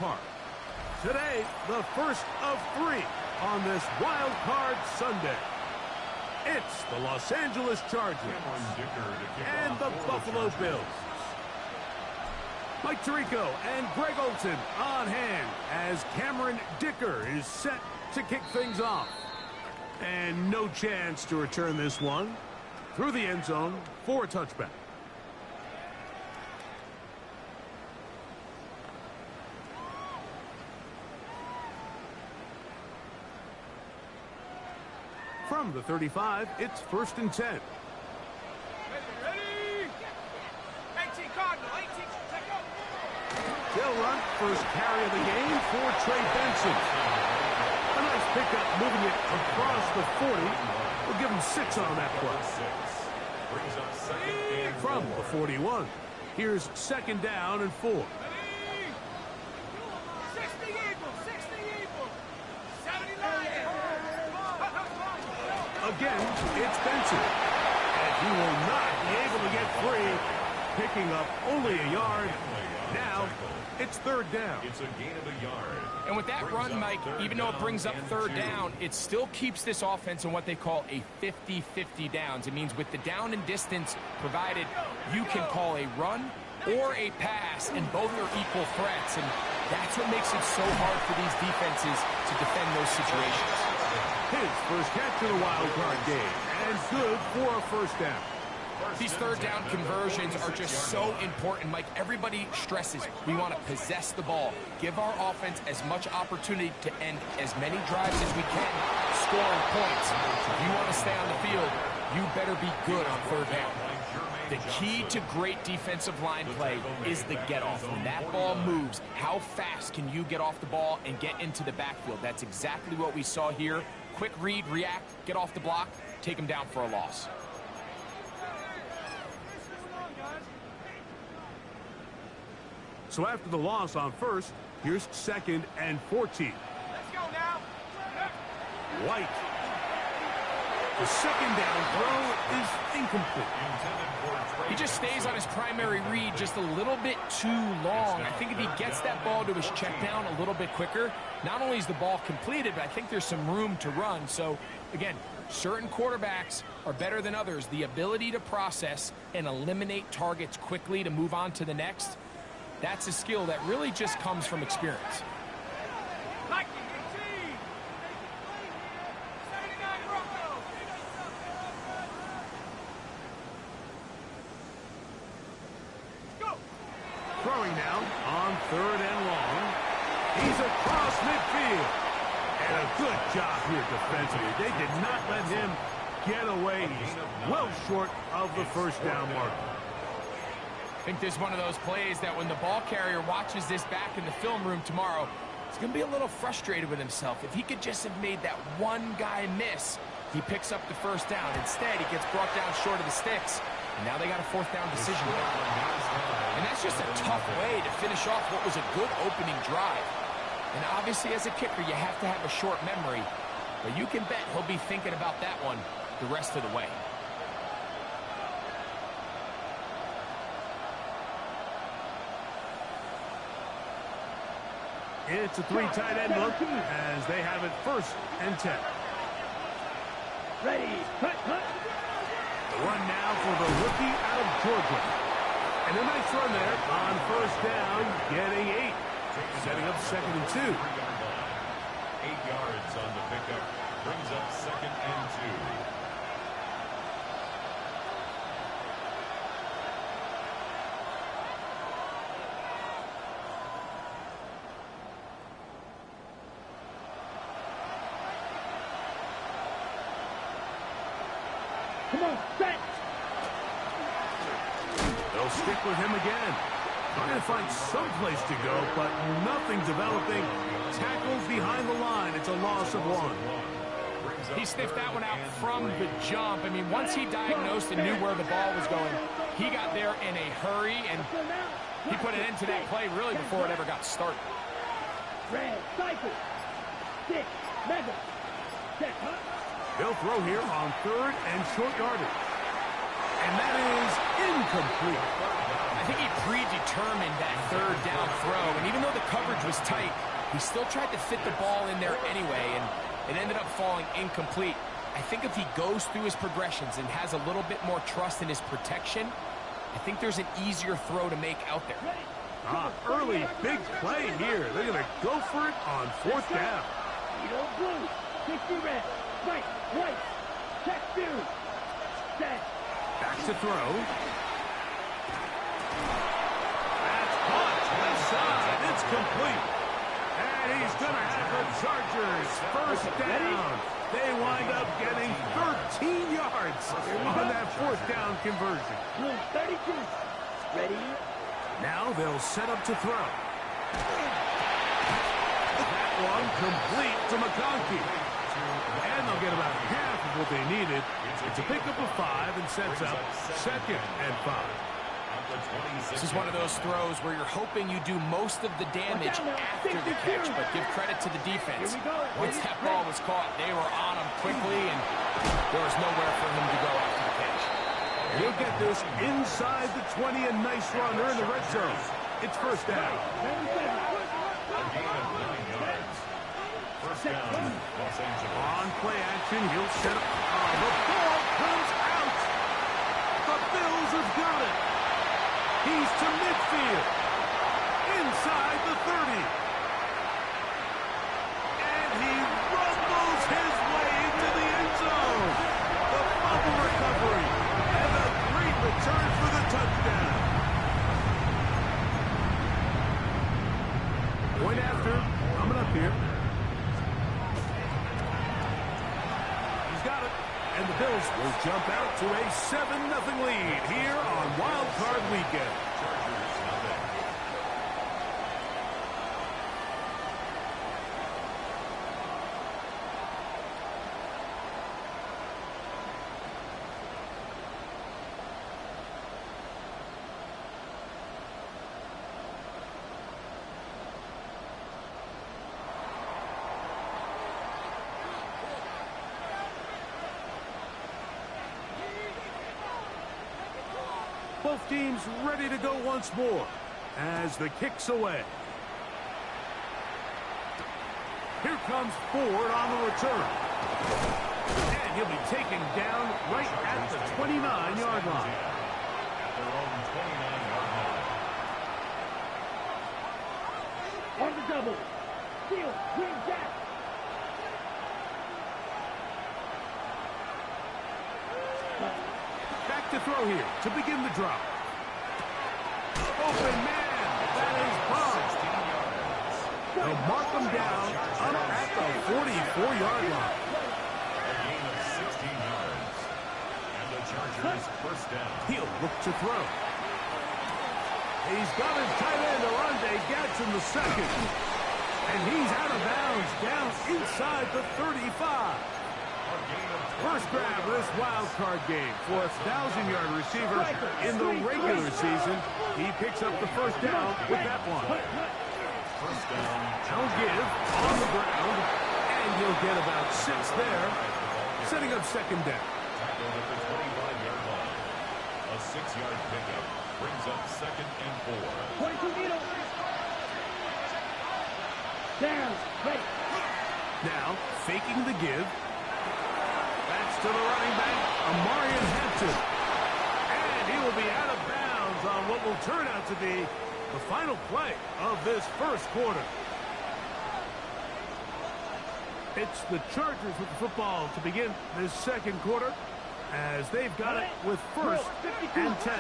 Park. Today, the first of 3 on this Wild Card Sunday. It's the Los Angeles Chargers and the Buffalo Bills. Mike Tirico and Greg Olsen on hand as Cameron Dicker is set to kick things off. And no chance to return this one through the end zone for a touchback. From the 35, it's 1st and 10. Ready? 18 Cardinal, 18, take up. They'll run first carry of the game for Trey Benson. A nice pickup moving it across the 40. We'll give him 6 on that play. From the 41, here's 2nd down and 4. Ready? 60 Eagles, 79. Again, it's Benson. And he will not be able to get free, picking up only a yard. Now, it's 3rd down. It's a gain of a yard. And with that run, Mike, even though it brings up 3rd down, it still keeps this offense in what they call a 50-50 downs. It means with the down and distance provided, you can call a run or a pass, and both are equal threats. And that's what makes it so hard for these defenses to defend those situations. His first catch of the wild card game, and good for a 1st down. These 3rd down conversions are just so important, Mike. Everybody stresses we want to possess the ball, give our offense as much opportunity to end as many drives as we can, scoring points. If you want to stay on the field, you better be good on 3rd down. The key to great defensive line play is the get-off. When that ball moves, how fast can you get off the ball and get into the backfield? That's exactly what we saw here. Quick read, react, get off the block, take him down for a loss. So after the loss on 1st, here's 2nd and 14. Let's go now. White. The 2nd down throw is incomplete. He just stays on his primary read just a little bit too long. I think if he gets that ball to his check down a little bit quicker, not only is the ball completed, but I think there's some room to run. So, again, certain quarterbacks are better than others. The ability to process and eliminate targets quickly to move on to the next, that's a skill that really just comes from experience. Like 18. 79 Broncos. Go. Throwing now on 3rd and long. He's across midfield. And a good job here defensively. They did not let him get away. He's well short of the 1st down mark. I think this is one of those plays that when the ball carrier watches this back in the film room tomorrow, he's going to be a little frustrated with himself. If he could just have made that one guy miss, he picks up the 1st down. Instead, he gets brought down short of the sticks, and now they got a 4th down decision. And that's just a tough way to finish off what was a good opening drive. And obviously, as a kicker, you have to have a short memory, but you can bet he'll be thinking about that one the rest of the way. It's a 3 tight end look as they have it 1st and 10. Ready, cut. The run now for the rookie out of Georgia. And a nice run there on 1st down, getting 8. Setting up 2nd and 2. 8 yards on the pickup. Brings up 2nd and 2. Come on, set. They'll stick with him again. Trying to find some place to go, but nothing developing. Tackles behind the line. It's a loss of 1. He sniffed that one out from the jump. I mean, once he diagnosed and knew where the ball was going, he got there in a hurry, and he put an end to that play really before it ever got started. Red, cycle. 6, mega. Set, huh? They'll throw here on 3rd and short yardage. And that is incomplete. I think he predetermined that third down throw, and even though the coverage was tight, he still tried to fit the ball in there anyway, and it ended up falling incomplete. I think if he goes through his progressions and has a little bit more trust in his protection, I think there's an easier throw to make out there. Early big play here. They're going to go for it on fourth down. Edo blue, 60 red, right, white, check two, set. Back to throw. That's caught. Left side. It's complete. And he's going to have the Chargers first down. They wind up getting 13 yards on that fourth down conversion. Blue 32. Ready? Now they'll set up to throw. That one complete to McConkey. And they'll get about half of what they needed. It's a pickup of 5 and sets up 2nd and 5. This is one of those throws where you're hoping you do most of the damage after the catch, but give credit to the defense. Once that ball was caught, they were on him quickly, and there was nowhere for him to go after the catch. He'll get this inside the 20, a nice run. They're in the red zone. It's first down. A gain of 9 yards. First down, Los Angeles. On play action, he'll set up. The ball comes out. The Bills have got it. He's to midfield. Inside the 30. And he rumbles his way into the end zone. The fumble recovery. And a great return for the touchdown. Point after. Coming up here. He's got it. And the Bills will jump out to a 7-0 lead here on Wild Card Weekend. Both teams ready to go once more as the kick's away. Here comes Ford on the return. And he'll be taken down right at the 29-yard line. At their own 29-yard line. On the double. Steal, green jack. Back to throw here to begin the drop. Open man. That is Bob. They'll mark him down up at the 44-yard line. A gain of 16 yards. And the Chargers first down. He'll look to throw. He's got his tight end, Arande Gadsden the second. And he's out of bounds down inside the 35. First grab of this wild card game for a 1,000-yard receiver in the regular season. He picks up the first down with that one. First down. Now give on the ground, and he'll get about 6 there, setting up second down. Tackled at the 25-yard line. A 6-yard pickup brings up 2nd and 4. 22 Edo. Down, right. Now, faking the give. That's to the running back, Amarian Hampton. And he will be out of bounds on what will turn out to be the final play of this first quarter. It's the Chargers with the football to begin this second quarter as they've got it with first and 10.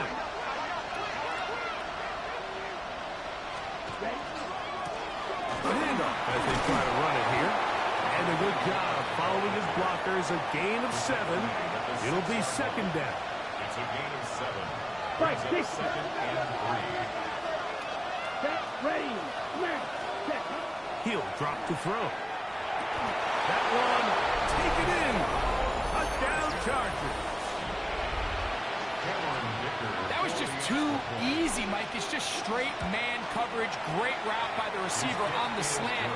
The handoff as they try to run it here. And a good job following his blockers. A gain of 7. It'll be second down. It's a gain of 7. Right, Brings up 2nd and 3. Set, ready, snap, check. He'll drop to throw. That one, take it in. Touchdown Chargers. That was just too easy, Mike. It's just straight man coverage. Great route by the receiver on the slant.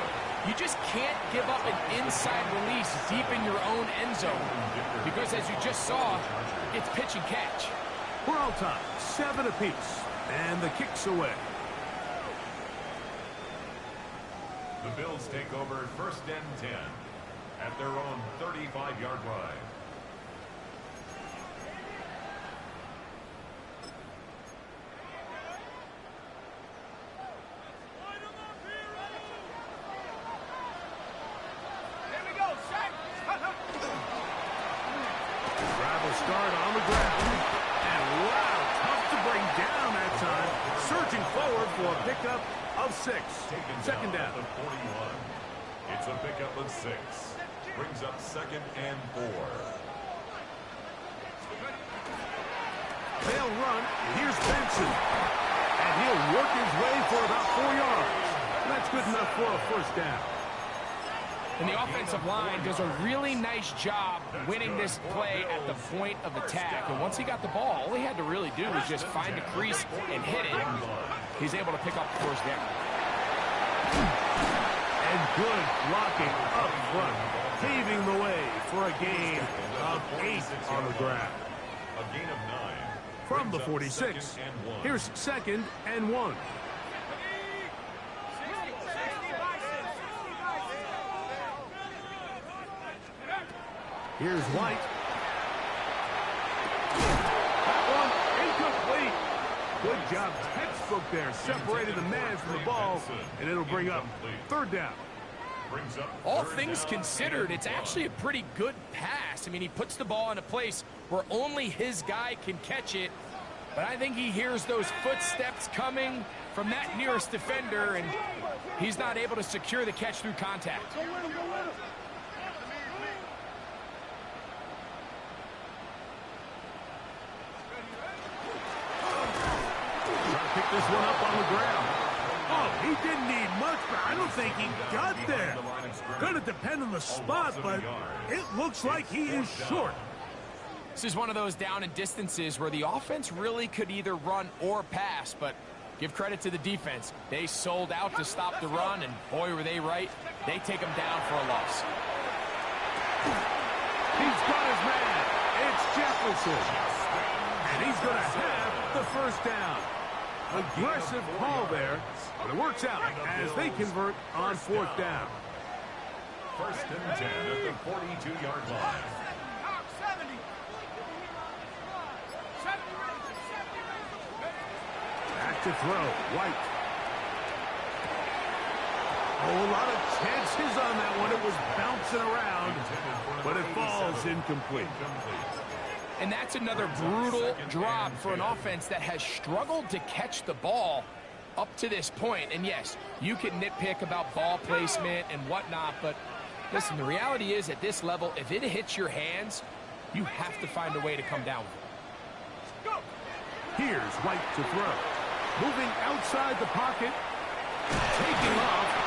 You just can't give up an inside release deep in your own end zone. Because as you just saw, it's pitch and catch. We're all tied, 7 apiece. And the kick's away. The Bills take over 1st and 10 at their own 35-yard line. Here we go, set. Drive will start on the ground. And wow, tough to bring down that time. Surging forward for a pickup of 6. Second down. At the 41. It's a pickup of 6. Brings up 2nd and 4. They'll run. Here's Benson. And he'll work his way for about 4 yards. That's good enough for a first down. And the offensive line does a really nice job winning this play at the point of attack. And once he got the ball, all he had to really do was just find the crease and hit it. He's able to pick up the first down. And good blocking up front, paving the way for a gain of 8 on the ground. A gain of 9. From the 46, here's 2nd and 1. Here's White. That one incomplete. Good job, textbook there. Separated the man from the ball, and it'll bring up 3rd down. Brings up All 3rd things down. considered, it's actually a pretty good pass. I mean, he puts the ball in a place where only his guy can catch it. But I think he hears those footsteps coming from that nearest defender, and he's not able to secure the catch through contact. Go with him, go with him. Trying to pick this one up on the ground. Oh, he didn't need much, but I don't think he got there. Gonna depend on the spot, but it looks like he is short. This is one of those down and distances where the offense really could either run or pass, but give credit to the defense. They sold out to stop the run, and boy, were they right. They take him down for a loss. He's got his man. It's Jefferson. And he's going to have the first down. Aggressive call there, but it works out as they convert on 4th down. 1st and 10 at the 42-yard line. 70. 70 Back to throw. White. Oh, a lot of chances on that one. It was bouncing around, but it falls incomplete. And that's another brutal drop for an offense that has struggled to catch the ball up to this point. And yes, you can nitpick about ball placement and whatnot, but listen, the reality is at this level, if it hits your hands, you have to find a way to come down with it. Here's White to throw. Moving outside the pocket. Taking off.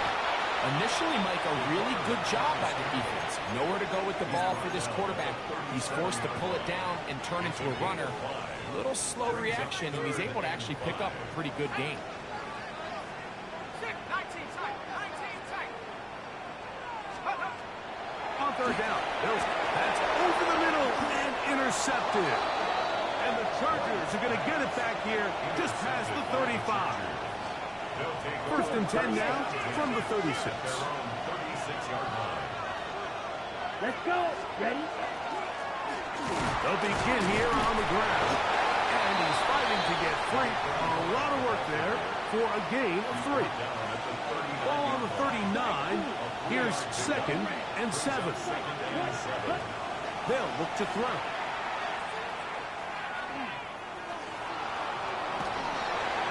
Initially, Mike, a really good job by the defense. Nowhere to go with the ball for this quarterback. He's forced to pull it down and turn into a runner. A little slow reaction, and he's able to actually pick up a pretty good gain. 19 tight. 19 tight. On 3rd down. That's over the middle and intercepted. And the Chargers are going to get it back here just past the 35. 1st and 10 now from the 36. Their own 36-yard line. Let's go. Ready? They'll begin here on the ground. And he's fighting to get free. A lot of work there for a gain of 3. Ball on the 39. Here's 2nd and 7. They'll look to throw.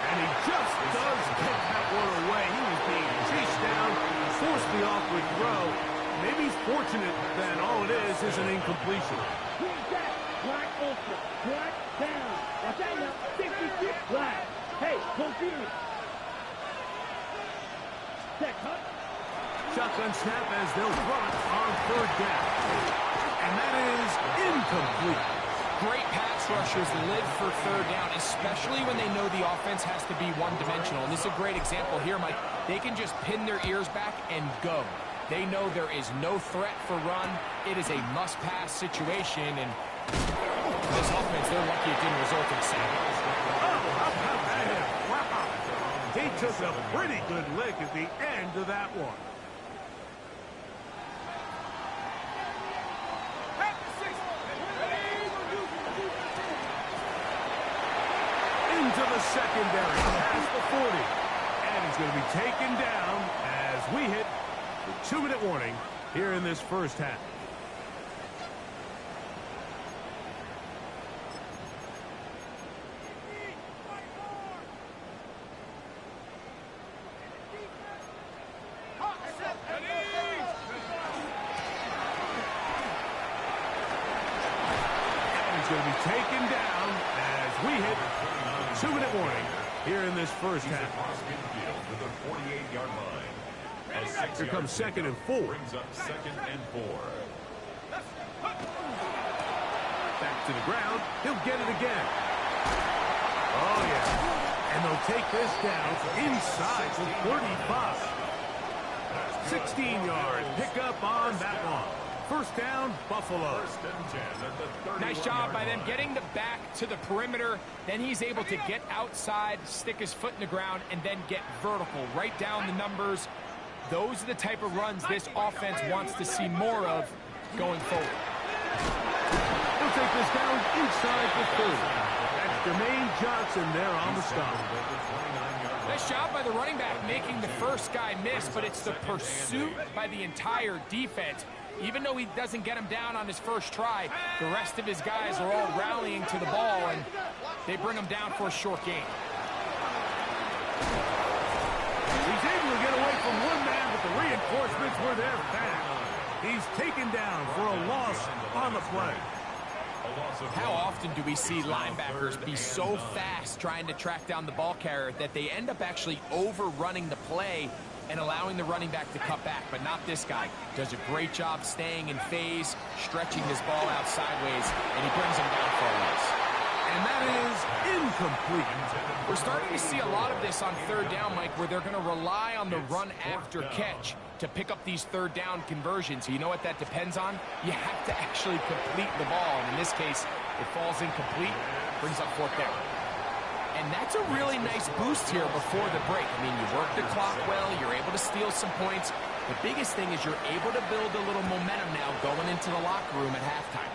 And he just does get that one away. He was being chased down, forced the awkward throw. Maybe he's fortunate that all it is an incompletion. Here's that. Black ultra. Black down. Watch out now. 66 black. Hey, confused. Check, huh? Shotgun snap as they'll run on 3rd down. And that is incomplete. Great pass rushers live for 3rd down, especially when they know the offense has to be one-dimensional. And this is a great example here, Mike. They can just pin their ears back and go. They know there is no threat for run. It is a must-pass situation, and this offense, they're lucky it didn't result in a sack. Oh, how about that hit? took a pretty good lick at the end of that one. Into the secondary, past the 40. And he's going to be taken down as we hit the 2-minute warning here in this first half. Going to be taken down as we hit 2-minute warning here in this first half. Here comes 2nd and 4. Brings up 2nd and 4. Back to the ground. He'll get it again. Oh, yeah. And they'll take this down inside the 35. 16-yard pickup on that one. First down, Buffalo. Nice job by them getting the back to the perimeter. Then he's able to get outside, stick his foot in the ground, and then get vertical. Right down the numbers. Those are the type of runs this offense wants to see more of going forward. He'll take this down inside the 30. That's Jermaine Johnson there on the stop. Nice job by the running back making the first guy miss, but it's the pursuit by the entire defense. Even though he doesn't get him down on his first try, the rest of his guys are all rallying to the ball, and they bring him down for a short gain. He's able to get away from one man, but the reinforcements were there fast. He's taken down for a loss on the play. How often do we see linebackers be so fast trying to track down the ball carrier that they end up actually overrunning the play and allowing the running back to cut back? But not this guy. Does a great job staying in phase, stretching his ball out sideways, and he brings him down for a loss. And that is incomplete. We're starting to see a lot of this on third down, Mike, where they're going to rely on the run after catch to pick up these third down conversions. So you know what that depends on? You have to actually complete the ball. And in this case, it falls incomplete, brings up fourth down. And that's a really nice boost here before the break. I mean, you work the clock well, you're able to steal some points. The biggest thing is you're able to build a little momentum now going into the locker room at halftime.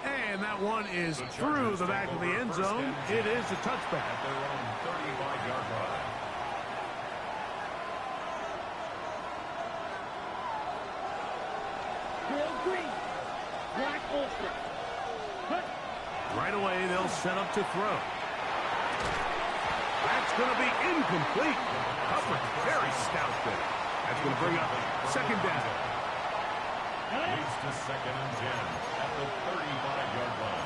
And that one is through the back of the end zone. It is a touchback. At their own 35-yard line. Bill Green. Black Ultra. Cut. Right away, they'll set up to throw. That's going to be incomplete. Coverage very stout there. That's going to bring up second down. Leads to 2nd and 10 at the 35-yard line.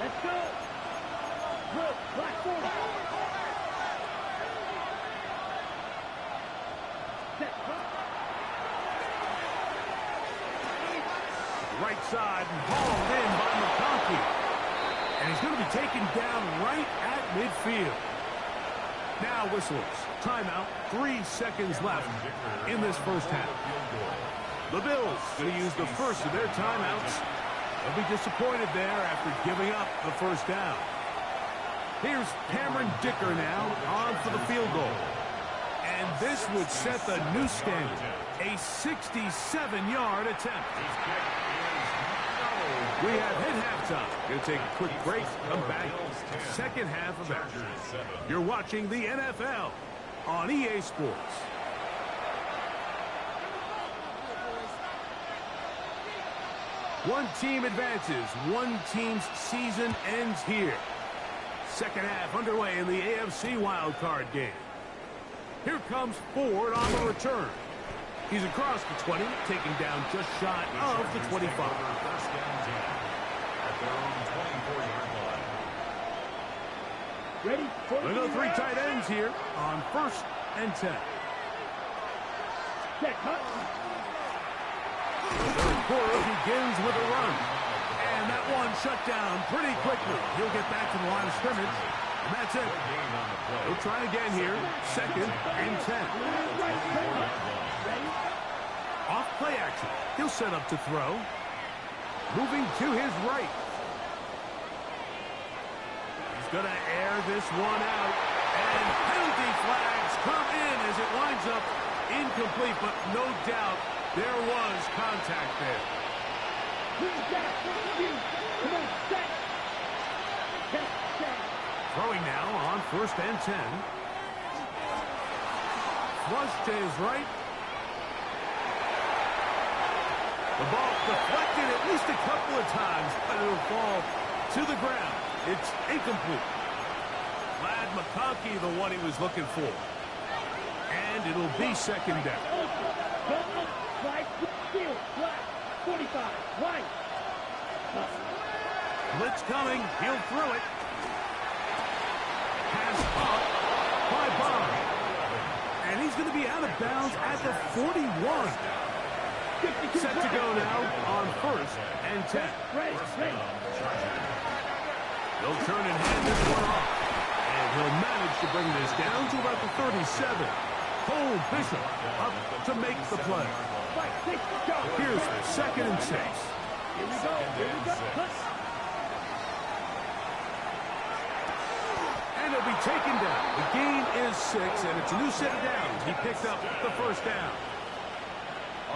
Let's go. Good. Black 40. Set. Right side and hauled in by McConkey. And he's going to be taken down right at midfield. Now whistles. Timeout. 3 seconds left in this first half. The Bills going to use the first of their timeouts. They'll be disappointed there after giving up the first down. Here's Cameron Dicker now on for the field goal. And this would set the new standard. A 67-yard attempt. We have hit halftime. Going to take a quick break. Come back. Second half of action. You're watching the NFL on EA Sports. One team advances. One team's season ends here. Second half underway in the AFC wildcard game. Here comes Ford on the return. He's across the 20, taking down just shy of the 25. First down 10 at their own 24-yard line. Ready? They go 3 tight ends here on 1st and 10. Set. Cut. The third quarter begins with a run. And that one shut down pretty quickly. He'll get back to the line of scrimmage. And that's it. He'll try again here. 2nd and 10. Off play action. He'll set up to throw. Moving to his right. He's going to air this one out. And And penalty flags come in as it winds up incomplete, but no doubt there was contact there. Come on, set. Throwing now on 1st and 10. Flush to his right. The ball deflected at least a couple of times, but it'll fall to the ground. It's incomplete. Ladd McConkey, the one he was looking for. And it'll be 2nd down. Right, field, left, 45, right. Blitz coming. He'll throw it. Pass up by Bond. And he's going to be out of bounds at the 41. Set to go now on 1st and 10. Ready. They'll turn and hand this one off. And he'll manage to bring this down to about the 37. Cole Bishop up to make the play. Here's 2nd and 6. Here we go. And he'll be taken down. The gain is 6, and it's a new set of downs. He picked up the 1st down.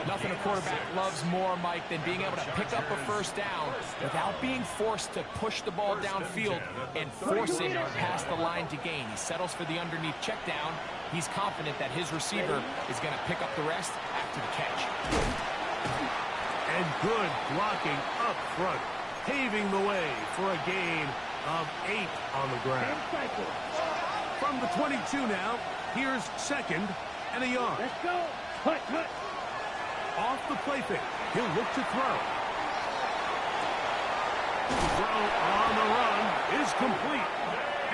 Nothing a quarterback loves more, Mike, than being able to pick up a 1st down without being forced to push the ball downfield and force it past the line to gain. He settles for the underneath check down. He's confident that his receiver is going to pick up the rest after the catch. And good blocking up front, paving the way for a gain of 8 on the ground. From the 22 now, here's 2nd and a yard. Let's go. Hut. Off the play fake. He'll look to throw. Throw on the run is complete.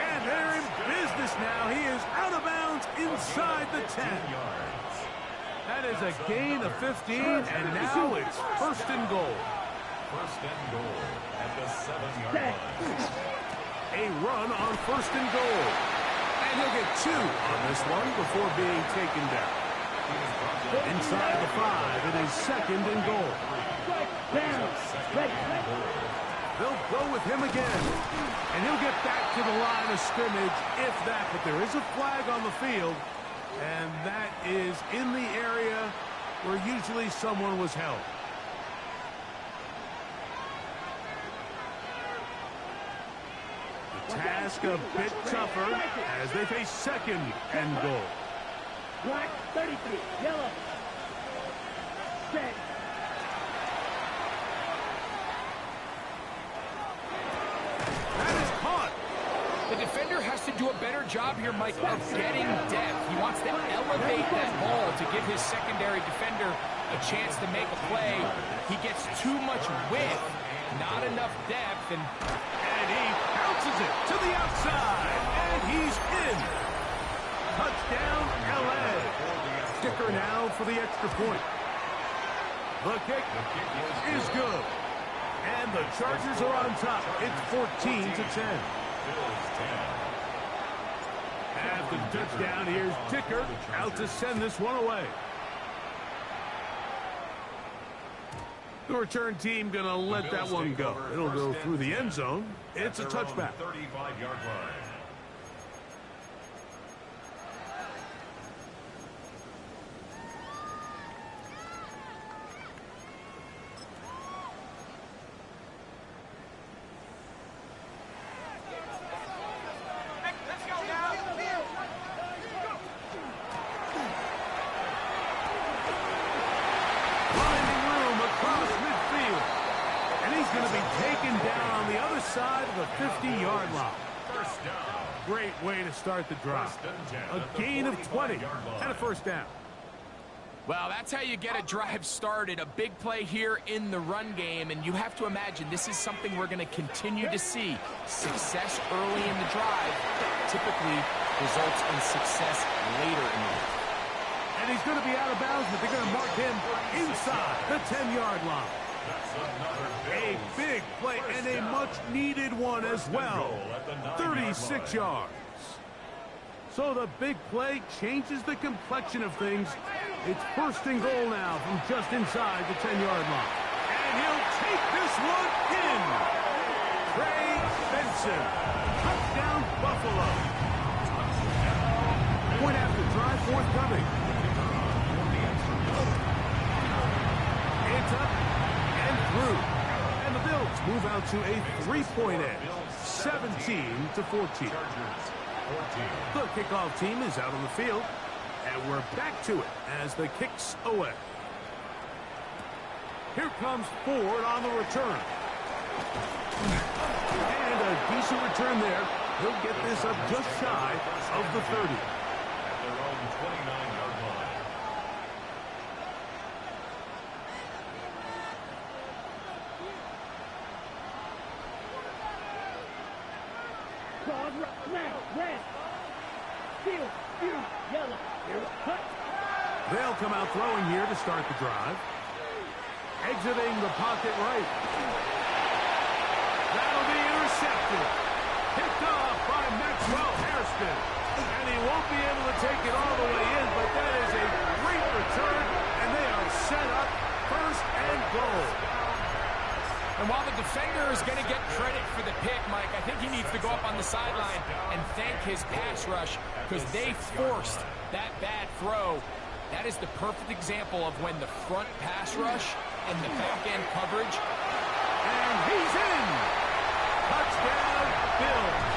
And they're in business now. He is out of bounds inside the 10. That is a gain of 15, and now it's 1st and goal. 1st and goal at the 7-yard line. A run on 1st and goal. And he'll get 2 on this one before being taken down. Inside the 5, it is 2nd and goal. They'll go with him again. And he'll get back to the line of scrimmage, if that. But there is a flag on the field, and that is in the area where usually someone was held. The task a bit tougher as they face 2nd and goal. Black, 33, yellow. Set. That is caught. The defender has to do a better job here, Mike, of getting depth. He wants to elevate that ball to give his secondary defender a chance to make a play. He gets too much width, not enough depth, and he bounces it to the outside, and he's in. Touchdown, L.A. Sticker now for the extra point. The kick is good. And the Chargers are on top. It's 14-10. After the touchdown, here's Dicker out to send this one away. The return team going to let that one go. It'll go through the end zone. It's a touchback. 35-yard line. Let's go now. Finding room across midfield. And he's going to be taken down on the other side of the 50-yard line. First down. Great way to start the drive. A gain of 20 and a 1st down. well, that's how you get a drive started. A big play here in the run game, and you have to imagine this is something we're going to continue to see. Success early in the drive typically results in success later in the drive. And he's going to be out of bounds, but they're going to mark him inside the 10-yard line. A big play and a much-needed one as well. 36 yards. So the big play changes the complexion of things. It's 1st and goal now from just inside the 10-yard line. And he'll take this one in. Trey Benson. Touchdown, Buffalo. Point after drive forthcoming. It's up and through. And the Bills move out to a 3-point edge, 17-14. The kickoff team is out on the field, and we're back to it as the kick's away. Here comes Ford on the return. And a decent return there. He'll get this up just shy of the 30. At their own 29-yard line. Red. Field, yellow. Cut. They'll come out throwing here to start the drive. Exiting the pocket right. That'll be intercepted. Picked off by Maxwell Hairston. And he won't be able to take it all the way in, but that is a great return, and they are set up first and goal. And while the defender is going to get credit for the pick, Mike, I think he needs to go up on the sideline and thank his pass rush because they forced that bad throw. That is the perfect example of when the front pass rush and the back-end coverage. And he's in. Touchdown, Bills.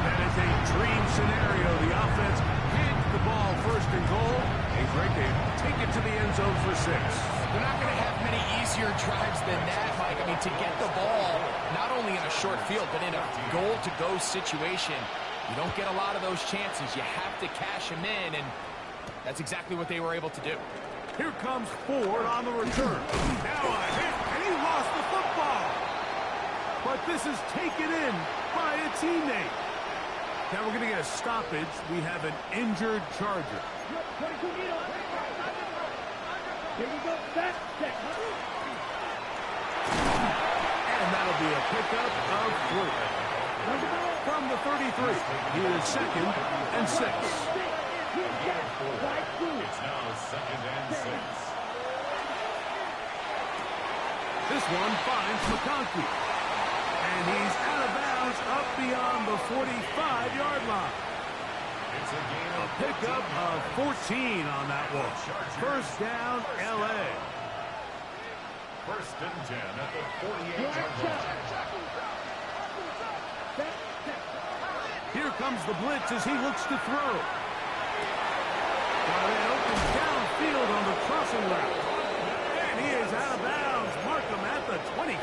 That is a dream scenario. The offense hits the ball first and goal. He's right there. Take it to the end zone for 6. They're not going to have many easier drives than that, Mike. I mean, to get the ball, not only in a short field, but in a goal-to-go situation, you don't get a lot of those chances. You have to cash them in, and that's exactly what they were able to do. Here comes Ford on the return. Now a hit, and he lost the football. But this is taken in by a teammate. Now we're going to get a stoppage. We have an injured Charger. Here we go. Back. And that'll be a pickup of 3. From the 33, he is 2nd and 6. It's now 2nd and 6. This one finds McConkey. And he's out of bounds up beyond the 45-yard line. It's a gain A of pickup of 14 on that one. First down, L.A. 1st and 10 at the 48-yard line. Here comes the blitz as he looks to throw. While it opens downfield on the crossing route. And he is out of bounds. Mark him at the 25.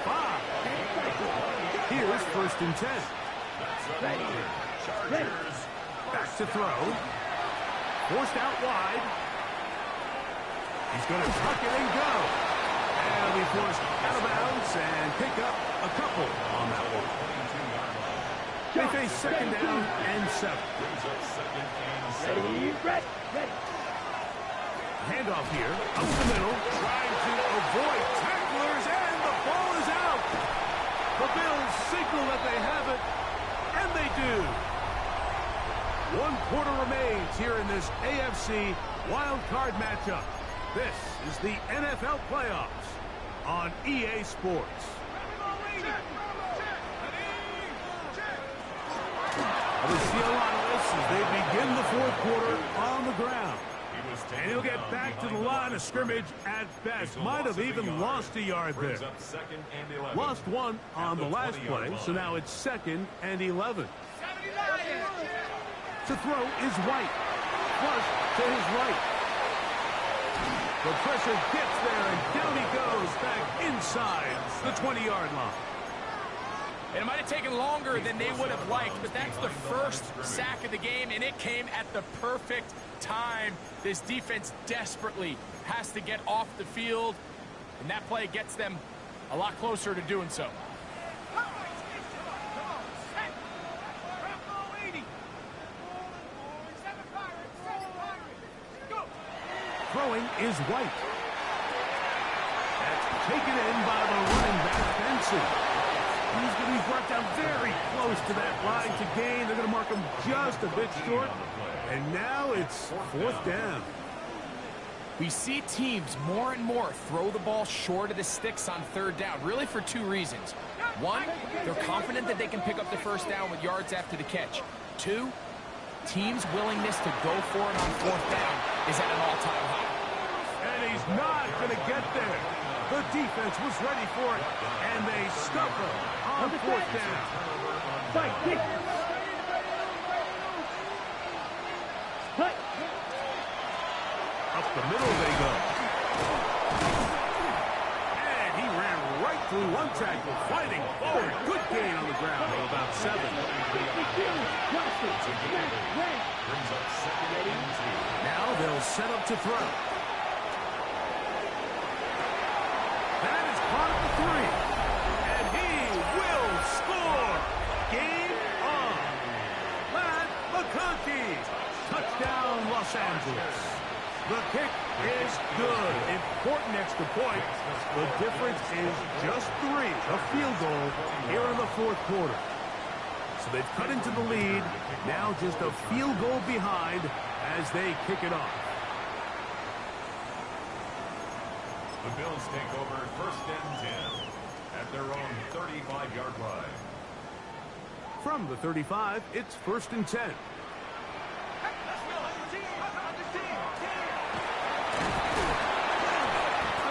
Here's 1st and 10. Chargers. Back to throw. Forced out wide. He's going to tuck it and go. And he'll be forced out of bounds and pick up a couple on that one. They face 2nd down and 7. Brings up 2nd and 7. Ready. Handoff here, up the middle, trying to avoid tacklers, and the ball is out. The Bills signal that they have it, and they do. 1 quarter remains here in this AFC wild card matchup. This is the NFL playoffs on EA Sports. We see a lot of this as they begin the 4th quarter on the ground. And he'll get back to the line of scrimmage at best. Might have even lost a yard there. Lost 1 on the last play, so now it's 2nd and 11. To throw is White. Flush to his right. The pressure gets there, and down he goes back inside the 20-yard line. And it might have taken longer than they would have liked, but that's the first sack of the game, and it came at the perfect time. This defense desperately has to get off the field, and that play gets them a lot closer to doing so. Throwing is White. That's taken in by the running back, Benson. He's going to be brought down very close to that line to gain. They're going to mark him just a bit short. And now it's 4th down. We see teams more and more throw the ball short of the sticks on 3rd down, really for 2 reasons. One, they're confident that they can pick up the first down with yards after the catch. Two, team's willingness to go for it on fourth down is at an all-time high. And he's not going to get there. The defense was ready for it, and they stuff him on fourth down. Fight, kick. Fight. Up the middle they go. And he ran right through one tackle, fighting forward. Good gain on the ground of about 7. Now they'll set up to throw. That is caught at the 3. And he will score. Game on. Matt McConkey. Touchdown, Los Angeles. The kick is good. Important extra point. The difference is just 3. A field goal here in the fourth quarter. So they've cut into the lead. Now just a field goal behind as they kick it off. The Bills take over first and 10 at their own 35-yard line. From the 35, it's first and 10. A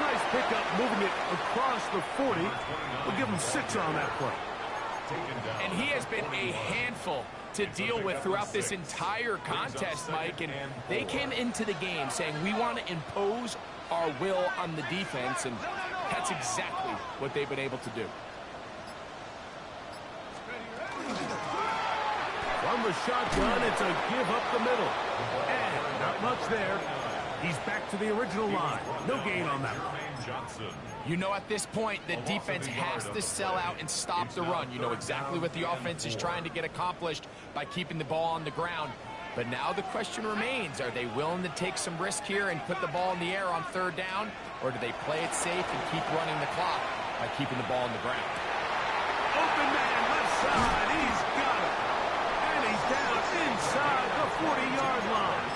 nice pickup moving it across the 40. We'll give him 6 on that play. And he has been a handful to deal with throughout this entire contest, Mike. And they came into the game saying, we want to impose our will on the defense, and that's exactly what they've been able to do. From the shotgun, it's a give up the middle. And not much there. He's back to the original line. No gain on that one. You know, at this point, the defense has to sell out and stop the run. You know exactly what the offense is trying to get accomplished by keeping the ball on the ground. But now the question remains, are they willing to take some risk here and put the ball in the air on third down? Or do they play it safe and keep running the clock by keeping the ball on the ground? Open man, left side. He's got it. And he's down inside the 40-yard line.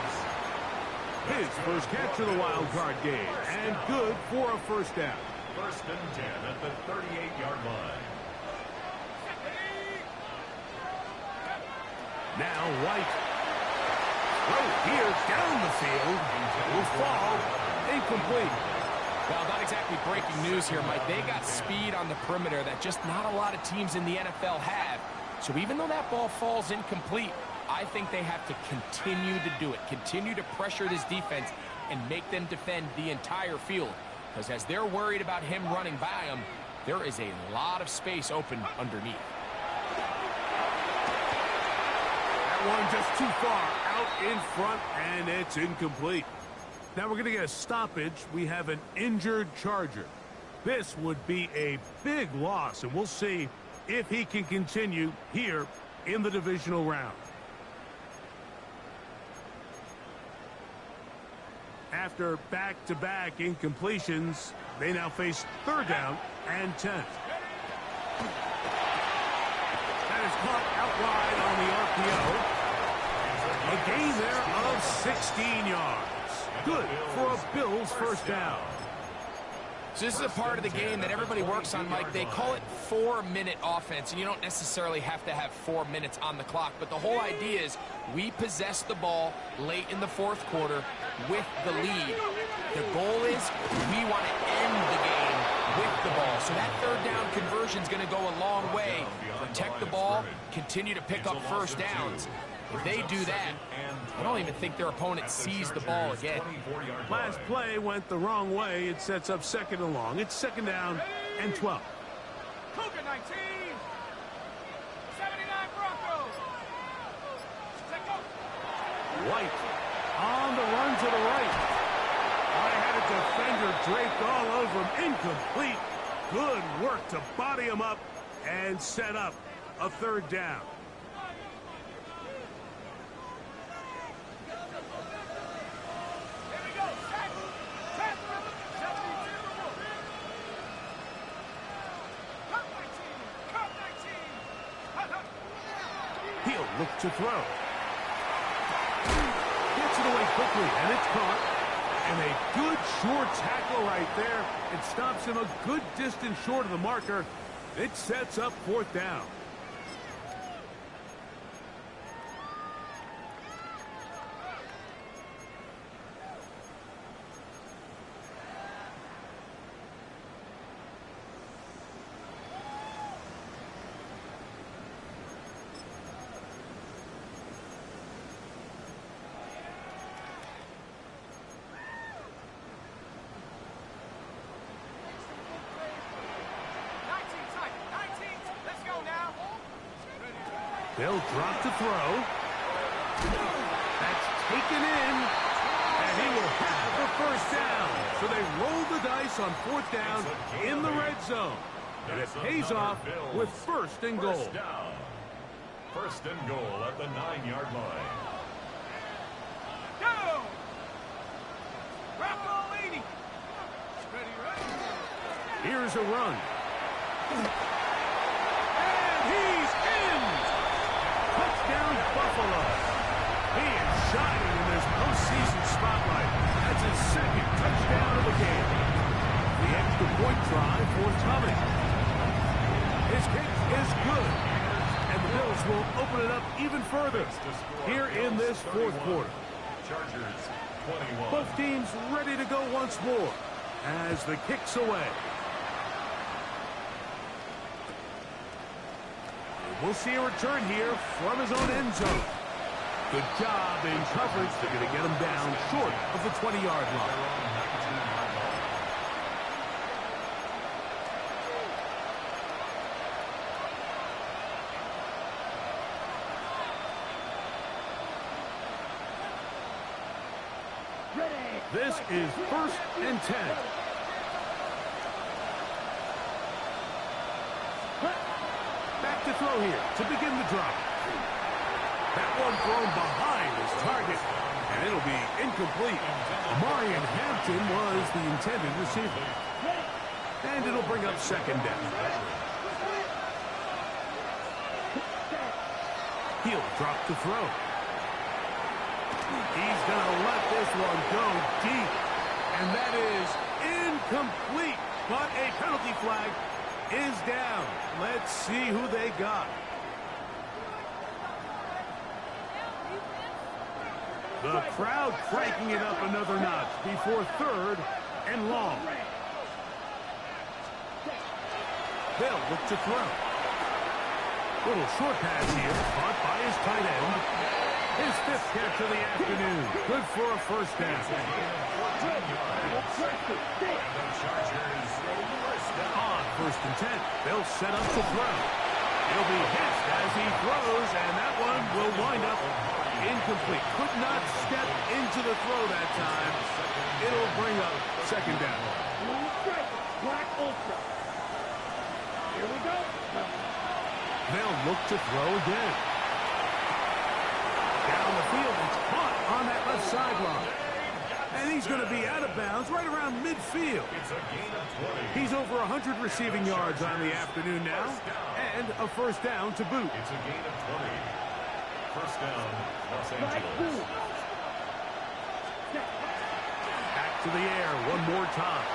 His first catch of the wild card game. And good for a first down. First and 10 at the 38-yard line. Now White. Throw here down the field. Will fall. Incomplete. Well, not exactly breaking news here, Mike. They got speed on the perimeter that just not a lot of teams in the NFL have. So even though that ball falls incomplete, I think they have to continue to do it. Continue to pressure this defense and make them defend the entire field. Because as they're worried about him running by them, there is a lot of space open underneath. That one just too far out in front, and it's incomplete. Now we're going to get a stoppage. We have an injured Charger. This would be a big loss, and we'll see if he can continue here in the divisional round. After back-to-back incompletions, they now face third down and 10. That is caught out wide on the RPO. A gain there of 16 yards. Good for a Bills first down. So this is a part of the game that everybody works on, Mike. They call it 4-minute offense, and you don't necessarily have to have 4 minutes on the clock. But the whole idea is we possess the ball late in the fourth quarter with the lead. The goal is we want to end the game with the ball. So that third down conversion is going to go a long way. Protect the ball, continue to pick up first downs. If they do that, I don't even think their opponent sees the ball again. Last play went the wrong way. It sets up second and long. It's second down and 12. Cougar 19. 79 Broncos. Take off. White on the run to the right. I had a defender draped all over him. Incomplete. Good work to body him up and set up a third down. He'll look to throw. Gets it away quickly, and it's caught. And a good short tackle right there. It stops him a good distance short of the marker. It sets up fourth down. They'll drop to throw. That's taken in. And he will have the first down. So they roll the dice on fourth down in the red zone. And it pays off with first and goal. First down. First and goal at the 9-yard line. Go! Rappolini! Ready, ready. Here's a run. And he's in! Touchdown, Buffalo. He is shining in this postseason spotlight. That's his second touchdown of the game. The extra point try forthcoming. His kick is good. And the Bills will open it up even further here in this fourth quarter. Chargers 21. Both teams ready to go once more as the kick's away. We'll see a return here from his own end zone. Good job in coverage. They're going to get him down short of the 20-yard line. This is 1st and 10. Back to throw here to begin the drive. That one thrown behind his target, and it'll be incomplete. Marion Hampton was the intended receiver. And it'll bring up second down. He'll drop to throw. He's going to let this one go deep. And that is incomplete. But a penalty flag is down. Let's see who they got. The crowd cranking it up another notch before 3rd and long. They'll look to throw. Little short pass here, caught by his tight end. His 5th catch of the afternoon. Good for a first down. On 1st and 10, they'll set up to throw. He'll be hit as he throws, and that one will wind up incomplete. Could not step into the throw that time. It'll bring up second down. Black Ultra. Here we go. They'll look to throw again. Down the field, it's caught on that left sideline. And he's going to be out of bounds right around midfield. He's over 100 receiving yards on the afternoon now, and a first down to boot. It's a gain of 20. First down, Los Angeles. Back to the air one more time.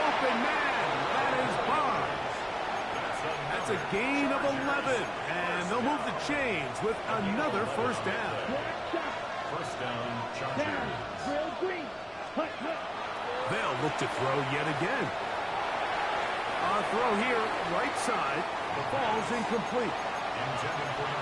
Open man, that is Barnes. That's a gain of 11, and they'll move the chains with another first down. First down, Chargers. They'll look to throw yet again. A throw here, right side. The ball's incomplete.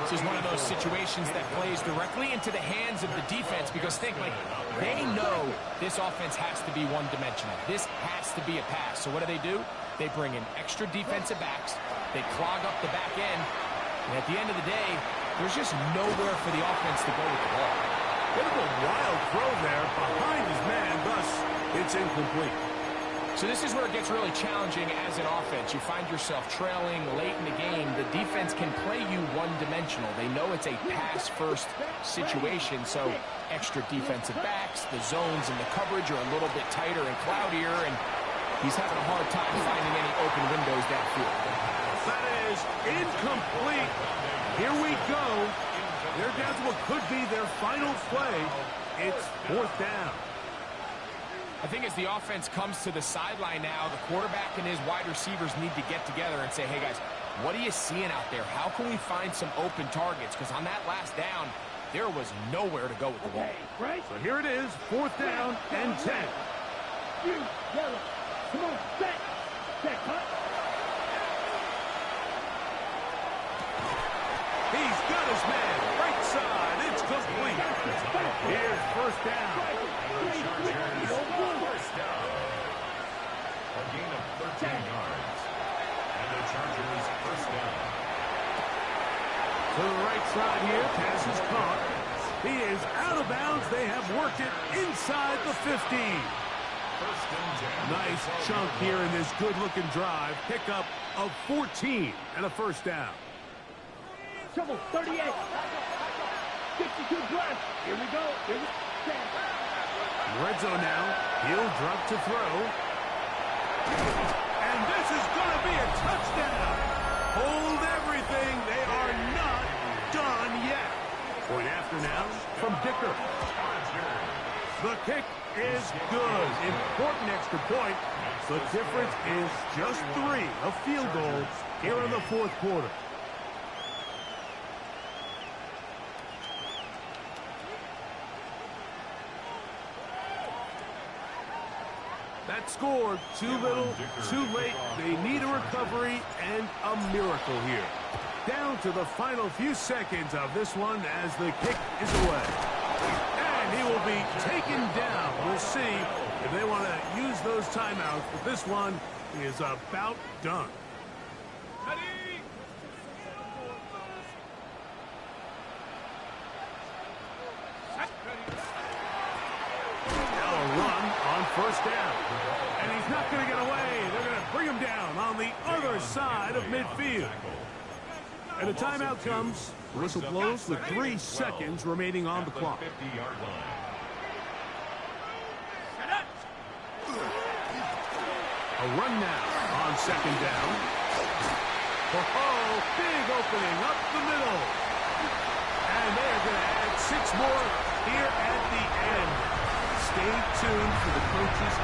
This is one of those situations that plays directly into the hands of the defense because think, like, they know this offense has to be one-dimensional. This has to be a pass. So what do? They bring in extra defensive backs. They clog up the back end. And at the end of the day, there's just nowhere for the offense to go with the ball. Bit of a wild throw there behind his man, thus it's incomplete. So this is where it gets really challenging as an offense. You find yourself trailing late in the game. The defense can play you one-dimensional. They know it's a pass-first situation, so extra defensive backs, the zones and the coverage are a little bit tighter and cloudier, and he's having a hard time finding any open windows downfield. That is incomplete. Here we go. They're down to what could be their final play. It's 4th down. I think as the offense comes to the sideline now, the quarterback and his wide receivers need to get together and say, hey, guys, what are you seeing out there? How can we find some open targets? Because on that last down, there was nowhere to go with the ball. Okay, right? So here it is, 4th down and 10. You, yellow. Come on, set. Set, cut. He's got his man. Right side. It's complete. Here's 1st down. First down. A gain of 13 yards. And the Chargers first down. To the right side here. Pass is caught. He is out of bounds. They have worked it inside the 15. First and 10. Nice chunk here in this good-looking drive. Pickup of 14 and a 1st down. Trouble, 38. 62 plus. Here we go. Here we go. Red zone now. He'll drop to throw. And this is going to be a touchdown. Hold everything. They are not done yet. Point after now from Dicker. The kick is good. Important extra point. The difference is just 3. A field goal here in the 4th quarter. That scored too little, too late. They need a recovery and a miracle here. Down to the final few seconds of this one as the kick is away. And he will be taken down. We'll see if they want to use those timeouts, but this one is about done. Now a run on 1st down. And he's not going to get away. They're going to bring him down on the other side of midfield. And the timeout comes. The whistle blows with 3 seconds remaining on the clock. 50-yard line. A run now on 2nd down. Oh, big opening up the middle. And they are going to add 6 more here at the end. Stay tuned for the coaches.